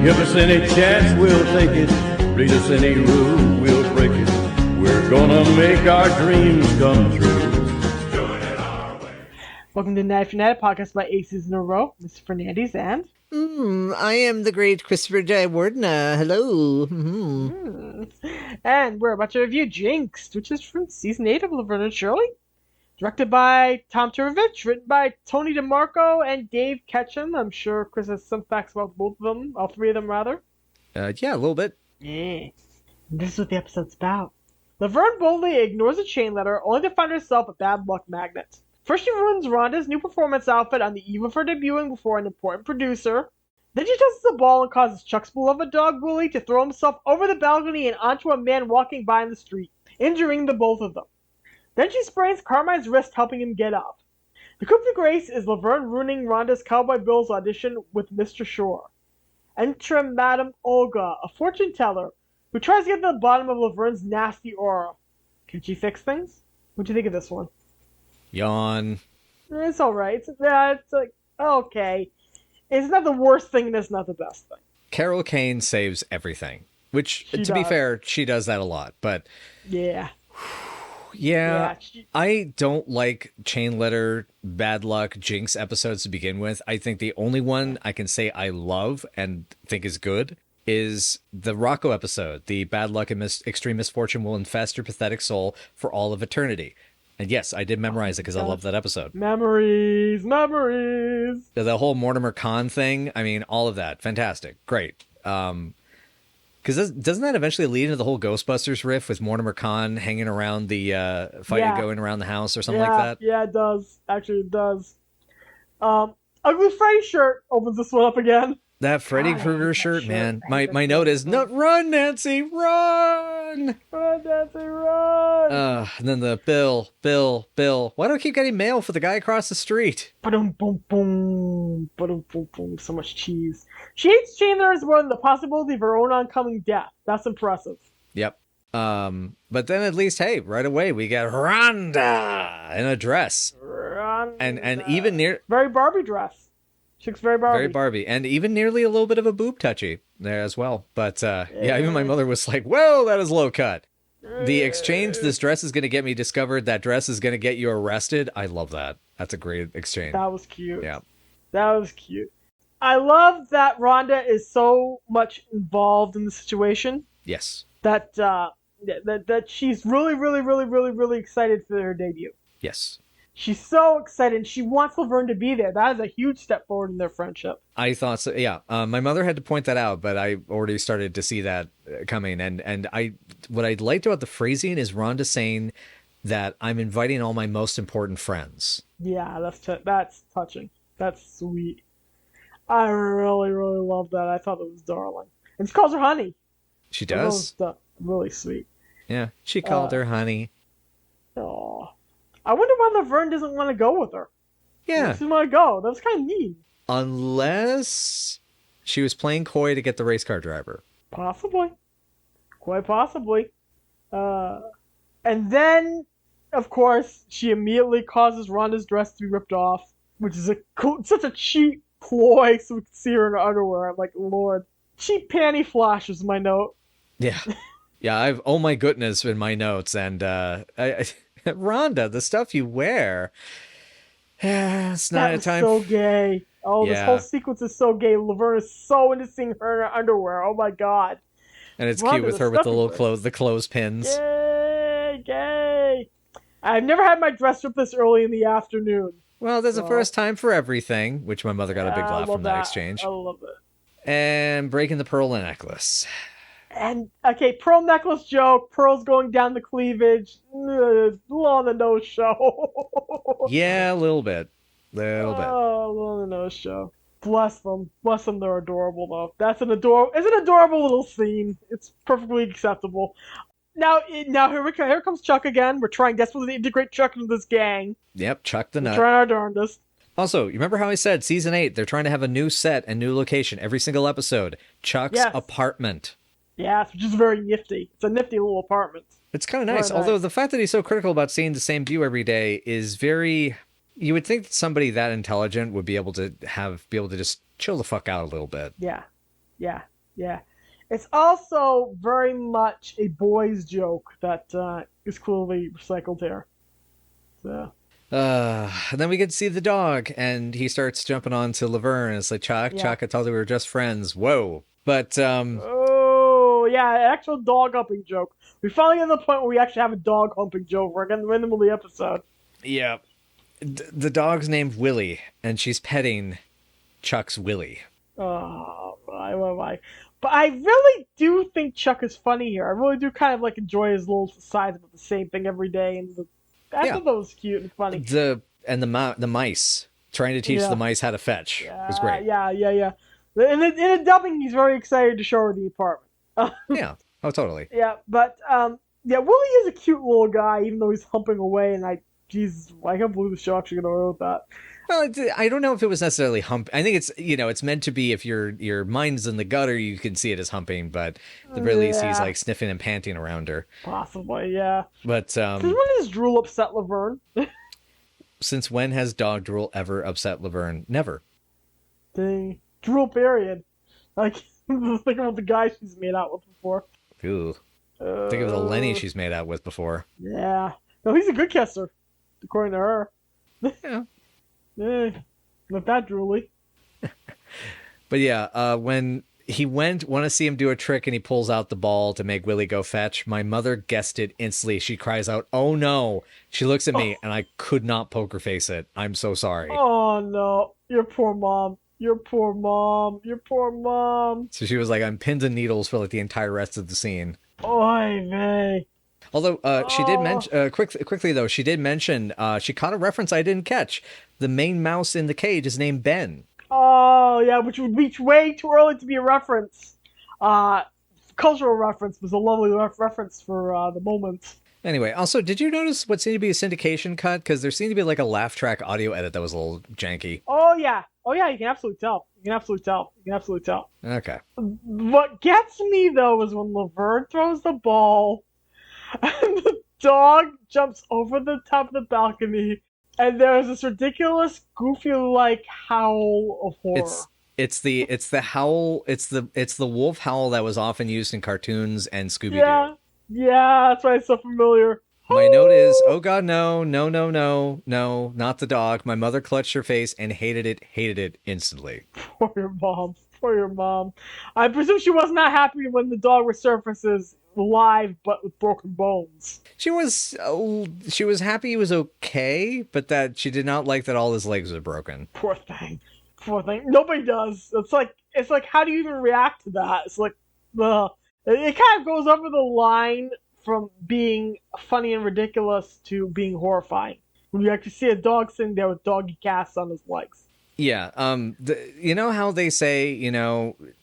Give us any chance, we'll take it. Read us any rule, we'll break it. We're gonna make our dreams come true. Doing it our way. Welcome to Knife United podcast by 8 seasons in a row. Mr. Fernandez and... I am the great Christopher J. Wardna. Hello. And we're about to review Jinxed, which is from season 8 of Laverne and Shirley. Directed by Tom Turovich, written by Tony DeMarco and Dave Ketchum. I'm sure Chris has some facts about both of them, all three of them rather. Yeah, a little bit. Yeah. And this is what the episode's about. Laverne boldly ignores a chain letter, only to find herself a bad luck magnet. First, she ruins Rhonda's new performance outfit on the eve of her debuting before an important producer. Then she tosses the ball and causes Chuck's beloved dog Willie to throw himself over the balcony and onto a man walking by in the street, injuring the both of them. Then she sprains Carmine's wrist, helping him get up. The coup de grace is Laverne ruining Rhonda's Cowboy Bill's audition with Mr. Shore. Enter Madame Olga, a fortune teller, who tries to get to the bottom of Laverne's nasty aura. Can she fix things? What'd you think of this one? Yawn. It's alright. It's like, okay. It's not the worst thing and it's not the best thing. Carol Kane saves everything. Which, to be fair, she does that a lot. But yeah. Yeah, I don't like chain letter, bad luck, jinx episodes to begin with. I think the only one I can say I love and think is good is the Rocco episode. The bad luck and extreme misfortune will infest your pathetic soul for all of eternity. And yes, I did memorize it because I love that episode. Memories. The whole Mortimer Kahn thing, I mean, all of that. Fantastic. Great. Because doesn't that eventually lead into the whole Ghostbusters riff with Mortimer Kahn hanging around the fight going around the house or something like that? Yeah, it does. Actually, it does. Ugly Freddy shirt opens this one up again. That Freddy Krueger shirt, man. My note is, no, run, Nancy, run! Run, Nancy, run! And then the Bill. Why do I keep getting mail for the guy across the street? Ba-dum, boom, boom. Ba-dum, boom, boom. So much cheese. She hates Chandler more than the possibility of her own oncoming death. That's impressive. Yep. But then at least, hey, right away we get Rhonda in a dress. Rhonda. And even near... Very Barbie dress. She looks very Barbie. Very Barbie. And even nearly a little bit of a boob touchy there as well. But yeah, even my mother was like, whoa, that is low cut. The exchange, this dress is going to get me discovered, that dress is going to get you arrested. I love that. That's a great exchange. That was cute. Yeah. That was cute. I love that Rhonda is so much involved in the situation. Yes. That she's really excited for her debut. Yes. She's so excited. She wants Laverne to be there. That is a huge step forward in their friendship. I thought so. Yeah. My mother had to point that out, but I already started to see that coming. And what I liked about the phrasing is Rhonda saying that I'm inviting all my most important friends. Yeah, that's touching. That's sweet. I really love that. I thought it was darling. And she calls her honey. She does? Really sweet. Yeah, she called her honey. Aw. I wonder why Laverne doesn't want to go with her. Yeah. She doesn't want to go. That was kind of mean. Unless she was playing coy to get the race car driver. Possibly. Quite possibly. And then, of course, she immediately causes Rhonda's dress to be ripped off, which is such a cheap ploy so we can see her in her underwear. I'm like, Lord. Cheap panty flash is my note. Yeah. Yeah, I've, oh my goodness, in my notes. And Rhonda, the stuff you wear. It's not a time. So gay. Oh, yeah. This whole sequence is so gay. Laverne is so into seeing her in her underwear. Oh my God. And it's Rhonda, cute with her with the little clothespins. Gay. I've never had my dress ripped this early in the afternoon. Well, there's a first time for everything, which my mother got a big laugh from that exchange. I love it. And breaking the pearl necklace. And, okay, pearl necklace joke, pearls going down the cleavage, little on the nose show. Yeah, a little bit. Oh, a little on the nose show. Bless them, they're adorable, though. It's an adorable little scene. It's perfectly acceptable. Now here comes Chuck again. We're trying desperately to integrate Chuck into this gang. Yep, Chuck the Nut. We're trying our darndest. Also, you remember how I said season 8, they're trying to have a new set and new location every single episode. Chuck's apartment. Yes, which is very nifty. It's a nifty little apartment. It's kind of nice. Although the fact that he's so critical about seeing the same view every day is very... You would think that somebody that intelligent would be able to just chill the fuck out a little bit. Yeah. Yeah, yeah. It's also very much a boys' joke that is clearly recycled here. So, And then we get to see the dog, and he starts jumping on to Laverne, and it's like, Chuck, yeah. I thought we were just friends. Whoa. But, Oh, yeah, actual dog humping joke. We finally get to the point where we actually have a dog humping joke. We're getting in the middle of the episode. yeah. The dog's named Willie, and she's petting Chuck's Willie. Oh, why? But I really do think Chuck is funny here. I really do kind of like enjoy his little sides about the same thing every day, and I thought that was cute and funny. The mice trying to teach the mice how to fetch was great. Yeah. In the dubbing, he's very excited to show her the apartment. Yeah. Oh, totally. Yeah, but Willie is a cute little guy, even though he's humping away, and I can't believe the show actually got away with that. Well, I don't know if it was necessarily hump. I think it's meant to be if your mind's in the gutter, you can see it as humping, but at the very least, he's like sniffing and panting around her. Possibly, yeah. But Since when does drool upset Laverne? Since when has dog drool ever upset Laverne? Never. Dang. Drool, period. Like, think about the guy she's made out with before. Ooh. Think of the Lenny she's made out with before. Yeah. No, he's a good kisser, according to her. Yeah. Not that drooly. But yeah, when he want to see him do a trick and he pulls out the ball to make Willie go fetch, my mother guessed it instantly. She cries out, "Oh no." She looks at me and I could not poker face it. I'm so sorry. Oh no. Your poor mom. Your poor mom. Your poor mom. So she was like on pins and needles for like the entire rest of the scene. Oy vey. Although she did mention quickly though, she did mention she caught a reference I didn't catch. The main mouse in the cage is named Ben. Oh yeah, which would reach way too early to be a reference. Cultural reference was a lovely reference for the moment. Anyway, also, did you notice what seemed to be a syndication cut? Because there seemed to be like a laugh track audio edit that was a little janky. Oh yeah, you can absolutely tell. You can absolutely tell. Okay. What gets me though is when Laverne throws the ball, and the dog jumps over the top of the balcony, and there's this ridiculous, goofy-like howl of horror. It's the howl. It's the wolf howl that was often used in cartoons and Scooby-Doo. Yeah, that's why it's so familiar. My note is, oh god, no, not the dog. My mother clutched her face and hated it instantly. Poor your mom. I presume she was not happy when the dog resurfaces live but with broken bones. She was happy he was okay, but that she did not like that all his legs were broken. Poor thing. Nobody does. It's like how do you even react to that? It's like, it kind of goes over the line from being funny and ridiculous to being horrifying. When you actually see a dog sitting there with doggy casts on his legs. Yeah. You know how they say,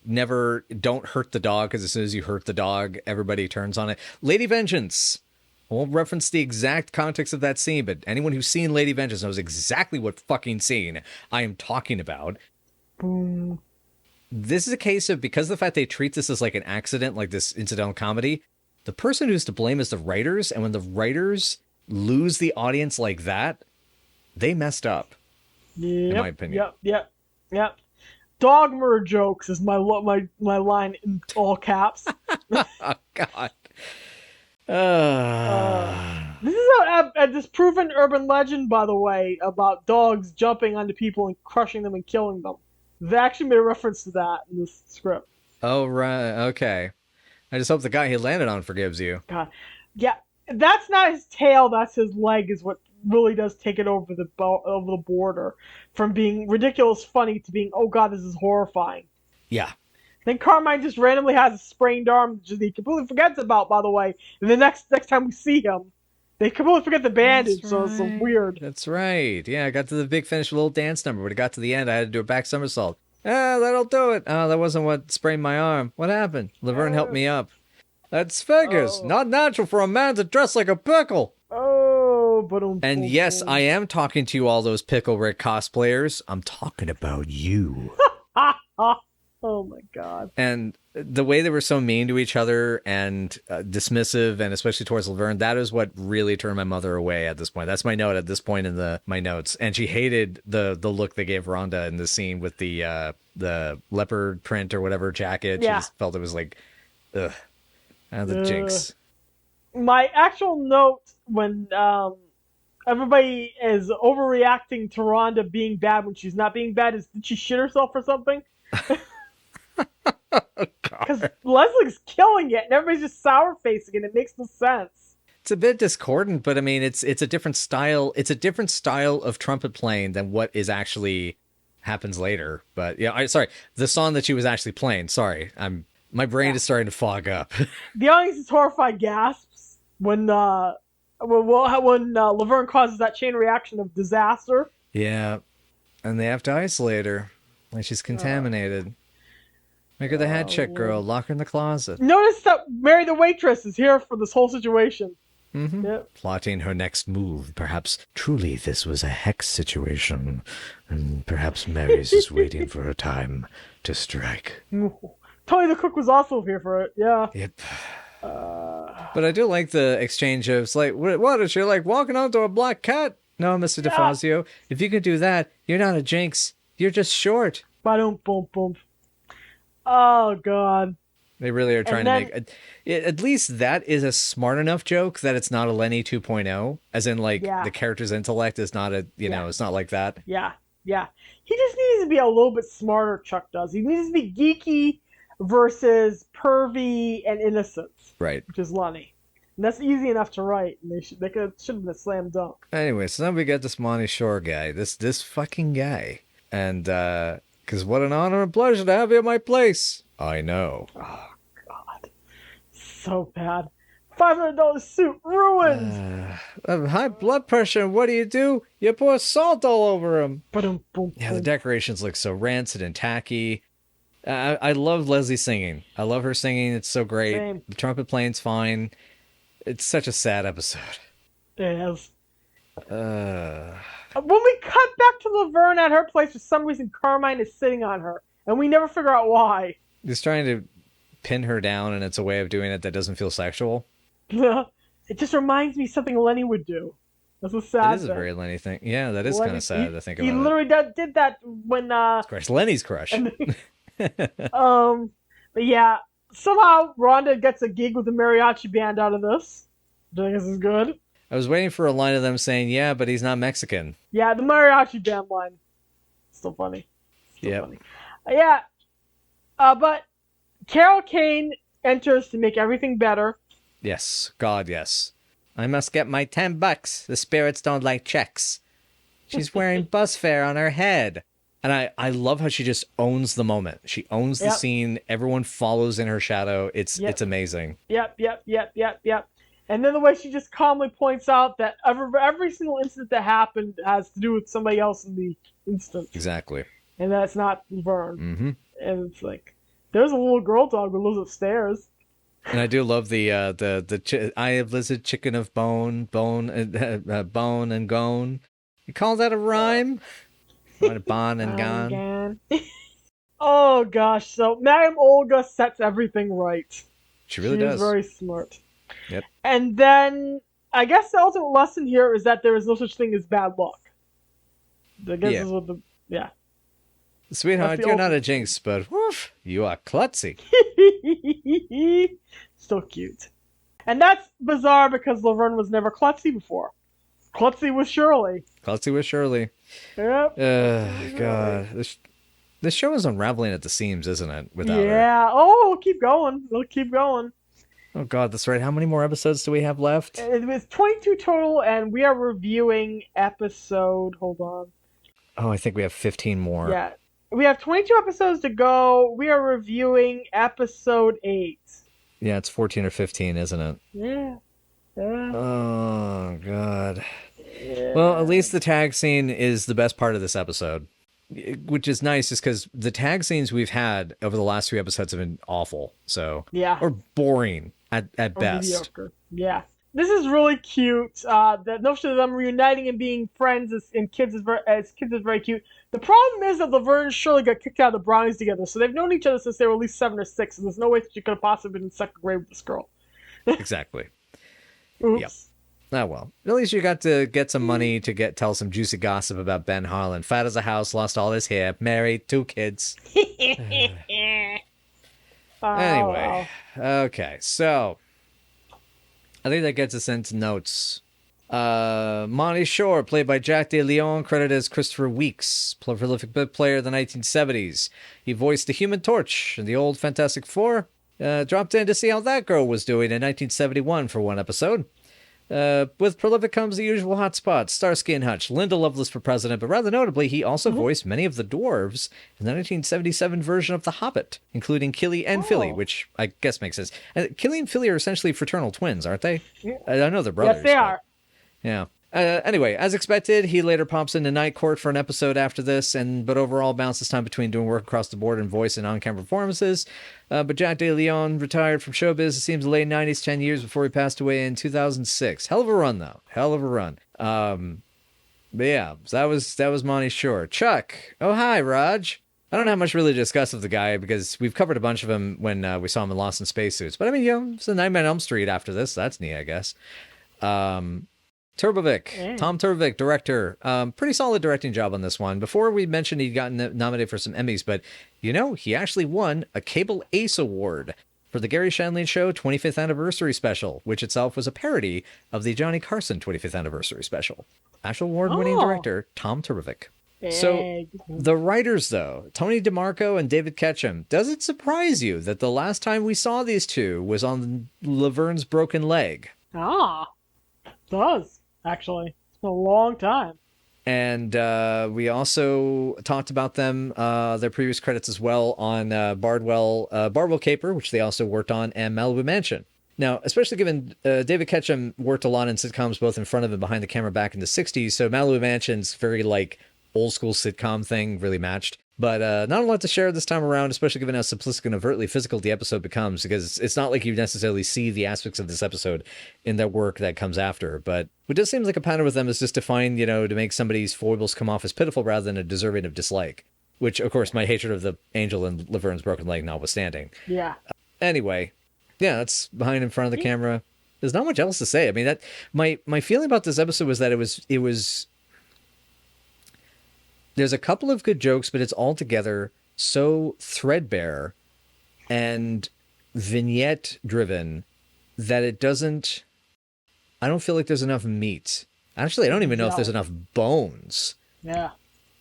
never don't hurt the dog because as soon as you hurt the dog, everybody turns on it. Lady Vengeance. I won't reference the exact context of that scene, but anyone who's seen Lady Vengeance knows exactly what fucking scene I am talking about. Boom. This is a case of, because of the fact they treat this as like an accident, like this incidental comedy, the person who's to blame is the writers, and when the writers lose the audience like that, they messed up. Yep, in my opinion. Yep. Dog murder jokes is my line in all caps. Oh, God. This is a disproven urban legend, by the way, about dogs jumping onto people and crushing them and killing them. They actually made a reference to that in this script. Oh, right. Okay. I just hope the guy he landed on forgives you. God. Yeah, that's not his tail, that's his leg is what really does take it over the border. From being ridiculous funny to being, oh god, this is horrifying. Yeah. Then Carmine just randomly has a sprained arm that he completely forgets about, by the way. And the next time we see him, they completely forget the bandage, so it's so weird. That's right. Yeah, I got to the big finish, little dance number. When it got to the end, I had to do a back somersault. That'll do it. Oh, that wasn't what sprained my arm. What happened? Laverne helped me up. That's figures. Not natural for a man to dress like a pickle. And yes, I am talking to you, all those Pickle Rick cosplayers. I'm talking about you. Oh my god. And the way they were so mean to each other and dismissive, and especially towards Laverne, that is what really turned my mother away at this point. That's my note at this point in my notes. And she hated the look they gave Rhonda in the scene with the leopard print or whatever jacket. Yeah. She just felt it was like, ugh, the Jinx. My actual note when everybody is overreacting to Rhonda being bad when she's not being bad is, did she shit herself or something? Because Leslie's killing it and everybody's just sour facing it. It makes no sense. It's a bit discordant, but I mean, it's a different style. It's a different style of trumpet playing than what is actually happens later. But yeah, sorry, the song that she was actually playing. Sorry, my brain is starting to fog up. The audience is horrified gasps when Laverne causes that chain reaction of disaster. Yeah, and they have to isolate her, like she's contaminated. Make her the head check girl. Lock her in the closet. Notice that Mary the waitress is here for this whole situation. Mm-hmm. Yep. Plotting her next move. Perhaps truly this was a hex situation, and perhaps Mary's just waiting for her time to strike. Tony the cook was also here for it. Yeah. Yep. But I do like the exchange of, it's like, what is she like walking onto a black cat? No, Mr. DeFazio. If you could do that, you're not a Jinx. You're just short. Ba-dum, boom, boom. Oh, God. They really are trying to make... At least that is a smart enough joke that it's not a Lenny 2.0. As in, like, the character's intellect is not a... You know, it's not like that. Yeah. Yeah. He just needs to be a little bit smarter, Chuck does. He needs to be geeky versus pervy and innocent. Right. Which is Lenny. And that's easy enough to write. And they should have been a slam dunk. Anyway, so then we get this Monty Shore guy. This fucking guy. And, because what an honor and pleasure to have you at my place. I know. Oh, God. So bad. $500 suit ruined. High blood pressure. And what do? You pour salt all over him. Boom, boom, yeah, the decorations look so rancid and tacky. I love Leslie singing. I love her singing. It's so great. Same. The trumpet playing's fine. It's such a sad episode. It is. When we cut back to Laverne at her place, for some reason Carmine is sitting on her, and we never figure out why. He's trying to pin her down, and it's a way of doing it that doesn't feel sexual. It just reminds me of something Lenny would do. That's a sad thing. It is a very Lenny thing. Yeah, that is kind of sad to think about. He literally did that when... Lenny's crush. But yeah, somehow Rhonda gets a gig with the mariachi band out of this. I think this is good. I was waiting for a line of them saying, yeah, but he's not Mexican. Yeah, the mariachi band line. Still funny. Funny. Yeah. But Carol Kane enters to make everything better. Yes. God, yes. I must get my $10. The spirits don't like checks. She's wearing bus fare on her head. And I love how she just owns the moment. She owns the scene. Everyone follows in her shadow. It's amazing. Yep. And then the way she just calmly points out that every single incident that happened has to do with somebody else in the instant. Exactly. And that's not Vern. Mm-hmm. And it's like, there's a little girl dog who lives upstairs. And I do love the I have lizard chicken of bone and gone. You call that a rhyme? Bon and gone. Oh gosh, so Madame Olga sets everything right. She really does. She's very smart. Yep. And then I guess the ultimate lesson here is that there is no such thing as bad luck. I guess is what Sweetheart, you're not a Jinx, but woof, you are klutzy. Still cute. And that's bizarre because Laverne was never klutzy before. Klutzy was Shirley. Yep. God. This show is unraveling at the seams, isn't it? Without her. Yeah. Oh, we'll keep going. Oh, God, that's right. How many more episodes do we have left? It was 22 total, and we are reviewing episode... Hold on. Oh, I think we have 15 more. Yeah. We have 22 episodes to go. We are reviewing episode 8. Yeah, it's 14 or 15, isn't it? Yeah. Oh, God. Yeah. Well, at least the tag scene is the best part of this episode, which is nice, just because the tag scenes we've had over the last 3 episodes have been awful. So, yeah, or boring at best. Mediocre. Yeah. this is really cute. The notion of them reuniting and being friends as kids is very cute. The problem is that Laverne and Shirley got kicked out of the Brownies together, so they've known each other since they were at least 7 or 6, and there's no way that she could have possibly been in second grade with this girl. Exactly. Oops. Yep. Oh, well. At least you got to get some money to tell some juicy gossip about Ben Harlan. Fat as a house, lost all his hair, married, 2 kids. Anyway. Okay, so I think that gets us into notes. Monty Shore, played by Jack De Leon, credited as Christopher Weeks, prolific bit player of the 1970s. He voiced the Human Torch in the old Fantastic Four. Dropped in to see how that girl was doing in 1971 for one episode. With prolific comes the usual hotspots, Starsky and Hutch, Linda Lovelace for president, but rather notably, he also voiced many of the dwarves in the 1977 version of The Hobbit, including Killy and Philly, which I guess makes sense. Killy and Philly are essentially fraternal twins, aren't they? I know they're brothers. Yes, they are. Yeah. Anyway, as expected, he later pops into Night Court for an episode after this, but overall bounces time between doing work across the board and voice and on-camera performances. But Jack De Leon retired from showbiz, it seems, the late 90s, 10 years before he passed away in 2006. Hell of a run, though. Hell of a run. But yeah, so that was Monty Shore. Chuck. Oh, hi, Raj. I don't have much really to discuss of the guy because we've covered a bunch of him when we saw him in Lost in Spacesuits. But I mean, it's a Nightmare on Elm Street after this. So that's neat, I guess. Turbovic, Tom Turbovic, director. Pretty solid directing job on this one. Before we mentioned he'd gotten nominated for some Emmys, but he actually won a Cable Ace Award for the Gary Shandling Show 25th Anniversary Special, which itself was a parody of the Johnny Carson 25th Anniversary Special. Actual award-winning director, Tom Turbovic. So the writers, though, Tony DeMarco and David Ketchum, does it surprise you that the last time we saw these two was on Laverne's Broken Leg? It does. Actually, it's been a long time. And we also talked about them, their previous credits as well, on Bardwell Caper, which they also worked on, and Malibu Mansion. Now, especially given David Ketchum worked a lot in sitcoms, both in front of and behind the camera back in the 60s, so Malibu Mansion's very, old school sitcom thing, really matched. But not a lot to share this time around, especially given how simplistic and overtly physical the episode becomes, because it's not like you necessarily see the aspects of this episode in their work that comes after. But what does seem like a pattern with them is just to find, to make somebody's foibles come off as pitiful rather than a deserving of dislike. Which, of course, my hatred of the angel and Laverne's Broken Leg notwithstanding. Yeah. Anyway, yeah, that's behind and front of the camera. There's not much else to say. I mean, that my feeling about this episode was that it was there's a couple of good jokes, but it's altogether so threadbare and vignette driven that I don't feel like there's enough meat. Actually, I don't even know if there's enough bones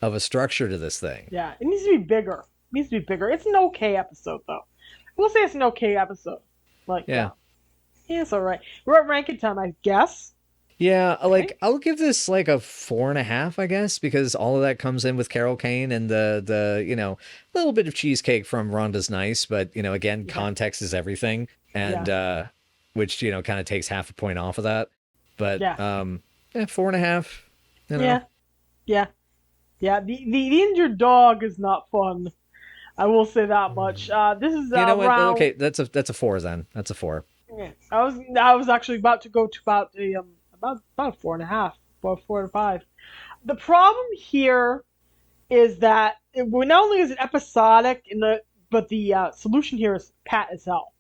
of a structure to this thing. Yeah, it needs to be bigger. It's an okay episode, though. We'll say it's an okay episode. It's all right. We're at ranking time, I guess. Yeah, I'll give this a 4.5, I guess, because all of that comes in with Carol Kane and the little bit of cheesecake from Rhonda's nice, but again, context is everything, and which kind of takes half a point off of that. But 4.5. Yeah. The injured dog is not fun. I will say that much. This is around... Okay, that's a 4 then. That's a 4. Yeah. I was actually about to go to about a 4.5, about 4 to 5. The problem here is that not only is it episodic but the solution here is pat as hell.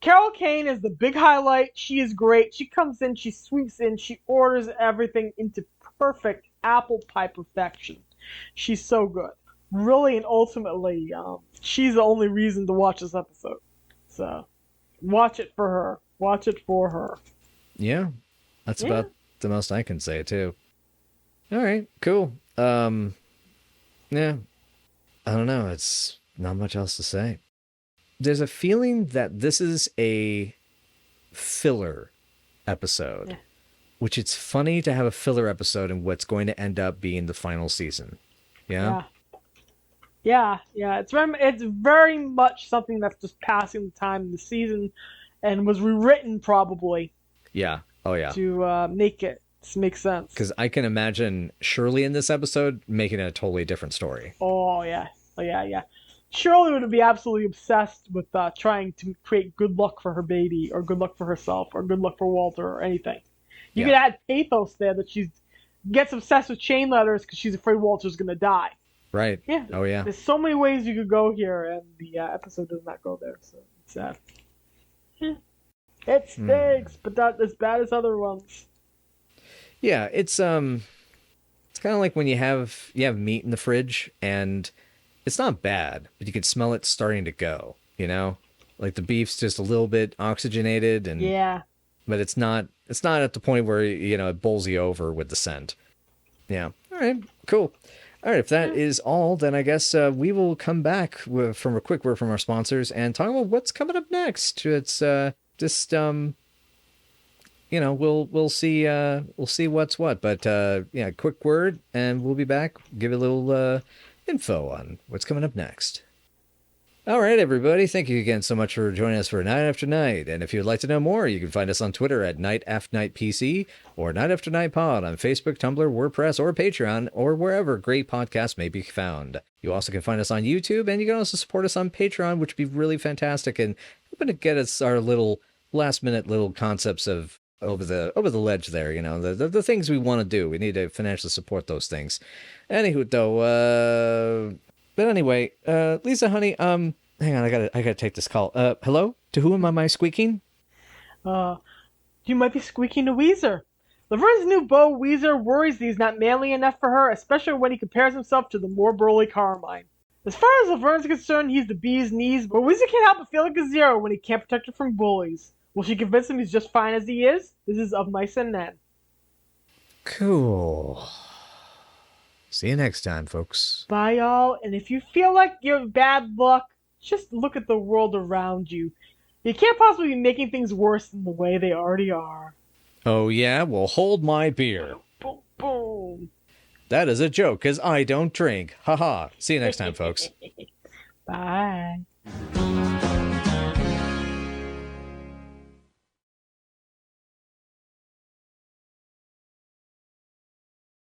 Carol Kane is the big highlight. She is great. She comes in, she sweeps in, she orders everything into perfect apple pie perfection. She's so good. Really and ultimately, she's the only reason to watch this episode. So, watch it for her. Watch it for her. Yeah. That's about the most I can say, too. All right, cool. Yeah. I don't know. It's not much else to say. There's a feeling that this is a filler episode, which it's funny to have a filler episode in what's going to end up being the final season. Yeah? Yeah. It's very much something that's just passing the time in the season and was rewritten probably. Yeah. Oh, yeah. To make it make sense. Because I can imagine Shirley in this episode making a totally different story. Oh, yeah. Shirley would be absolutely obsessed with trying to create good luck for her baby, or good luck for herself, or good luck for Walter, or anything. You could add pathos there that she gets obsessed with chain letters because she's afraid Walter's going to die. Right. Yeah. Oh, yeah. There's so many ways you could go here, and the episode does not go there, so it's sad. It stinks, but not as bad as other ones. Yeah, it's kind of like when you have meat in the fridge and it's not bad, but you can smell it starting to go, Like the beef's just a little bit oxygenated and but it's not at the point where it bowls you over with the scent. Yeah. All right, cool. All right, if that is all, then I guess we will come back from a quick word from our sponsors and talk about what's coming up next. It's just we'll see what's what, but quick word and we'll be back. Give a little info on what's coming up next. All right, everybody. Thank you again so much for joining us for Night After Night. And if you'd like to know more, you can find us on Twitter at Night After Night PC or Night After Night Pod on Facebook, Tumblr, WordPress, or Patreon, or wherever great podcasts may be found. You also can find us on YouTube, and you can also support us on Patreon, which would be really fantastic and helping to get us our little last-minute little concepts of over the ledge there, the things we want to do. We need to financially support those things. Anywho, though, but anyway, Lisa, honey, hang on, I gotta take this call. Hello? To whom am I squeaking? You might be squeaking to Weezer. Laverne's new beau, Weezer, worries that he's not manly enough for her, especially when he compares himself to the more burly Carmine. As far as Laverne's concerned, he's the bee's knees, but Weezer can't help but feel like a zero when he can't protect her from bullies. Will she convince him he's just fine as he is? This is Of Mice and Men. Cool. See you next time, folks. Bye, y'all. And if you feel like you have bad luck, just look at the world around you. You can't possibly be making things worse than the way they already are. Oh, yeah? Well, hold my beer. Boom, boom. That is a joke, because I don't drink. Ha ha. See you next time, folks. Bye.